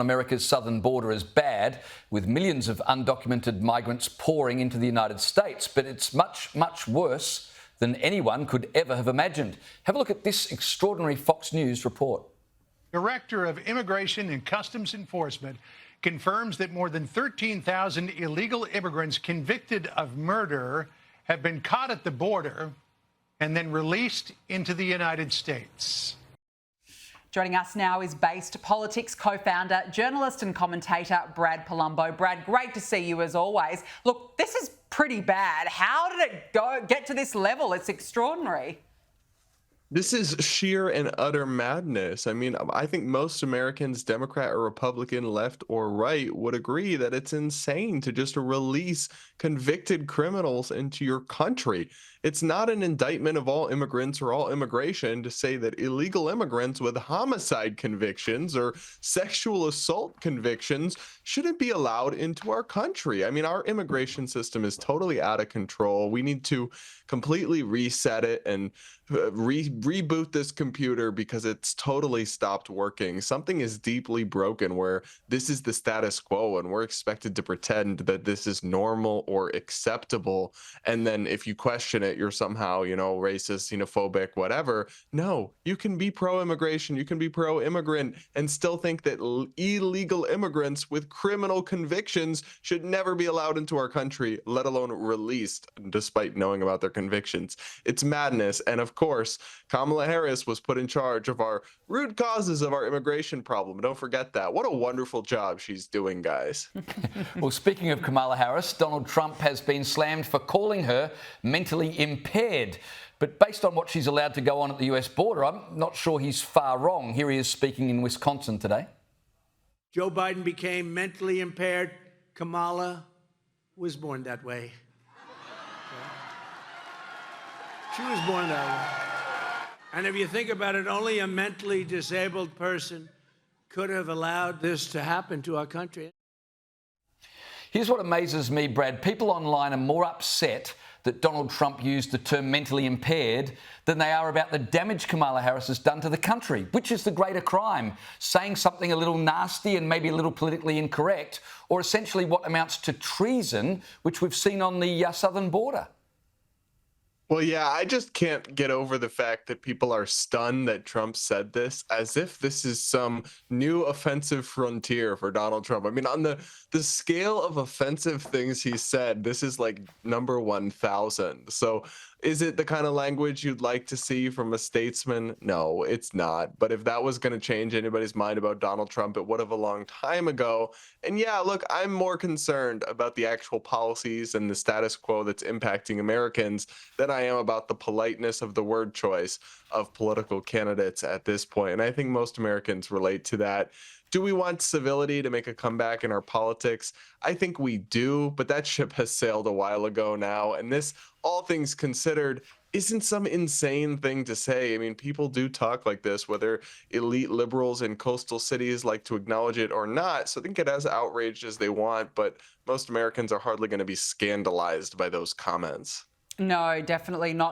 America's southern border is bad, with millions of undocumented migrants pouring into the United States, but it's much, much worse than anyone could ever have imagined. Have a look at this extraordinary Fox News report. Director of Immigration and Customs Enforcement confirms that more than 13,000 illegal immigrants convicted of murder have been caught at the border and then released into the United States. Joining us now is Based Politics co-founder, journalist and commentator Brad Polumbo. Brad, great to see you as always. Look, this is pretty bad. How did it get to this level? It's extraordinary. This is sheer and utter madness. I mean, I think most Americans, Democrat or Republican, left or right, would agree that it's insane to just release convicted criminals into your country. It's not an indictment of all immigrants or all immigration to say that illegal immigrants with homicide convictions or sexual assault convictions shouldn't be allowed into our country. I mean, our immigration system is totally out of control. We need to completely reset it and reboot this computer because it's totally stopped working. Something is deeply broken where this is the status quo and we're expected to pretend that this is normal or acceptable. And then if you question it, you're somehow, racist, xenophobic, whatever. No, you can be pro-immigration, you can be pro-immigrant and still think that illegal immigrants with criminal convictions should never be allowed into our country, let alone released, despite knowing about their convictions. It's madness. And of course, Kamala Harris was put in charge of our root causes of our immigration problem. Don't forget that. What a wonderful job she's doing, guys. Well, speaking of Kamala Harris, Donald Trump has been slammed for calling her mentally impaired. But based on what she's allowed to go on at the US border, I'm not sure he's far wrong. Here he is speaking in Wisconsin today. Joe Biden became mentally impaired. Kamala was born that way. She was born that way. And if you think about it, only a mentally disabled person could have allowed this to happen to our country. Here's what amazes me, Brad. People online are more upset that Donald Trump used the term mentally impaired than they are about the damage Kamala Harris has done to the country. Which is the greater crime? Saying something a little nasty and maybe a little politically incorrect, or essentially what amounts to treason, which we've seen on the southern border? Well, yeah, I just can't get over the fact that people are stunned that Trump said this, as if this is some new offensive frontier for Donald Trump. I mean, on the scale of offensive things he said, this is like number 1,000. So is it the kind of language you'd like to see from a statesman? No, it's not. But if that was going to change anybody's mind about Donald Trump, it would have a long time ago. And yeah, look, I'm more concerned about the actual policies and the status quo that's impacting Americans than I am about the politeness of the word choice of political candidates at this point. And I think most Americans relate to that. Do we want civility to make a comeback in our politics? I think we do, but that ship has sailed a while ago now. And this, all things considered, isn't some insane thing to say. I mean, people do talk like this, whether elite liberals in coastal cities like to acknowledge it or not. So I think it as outraged as they want, but most Americans are hardly going to be scandalized by those comments. No, definitely not.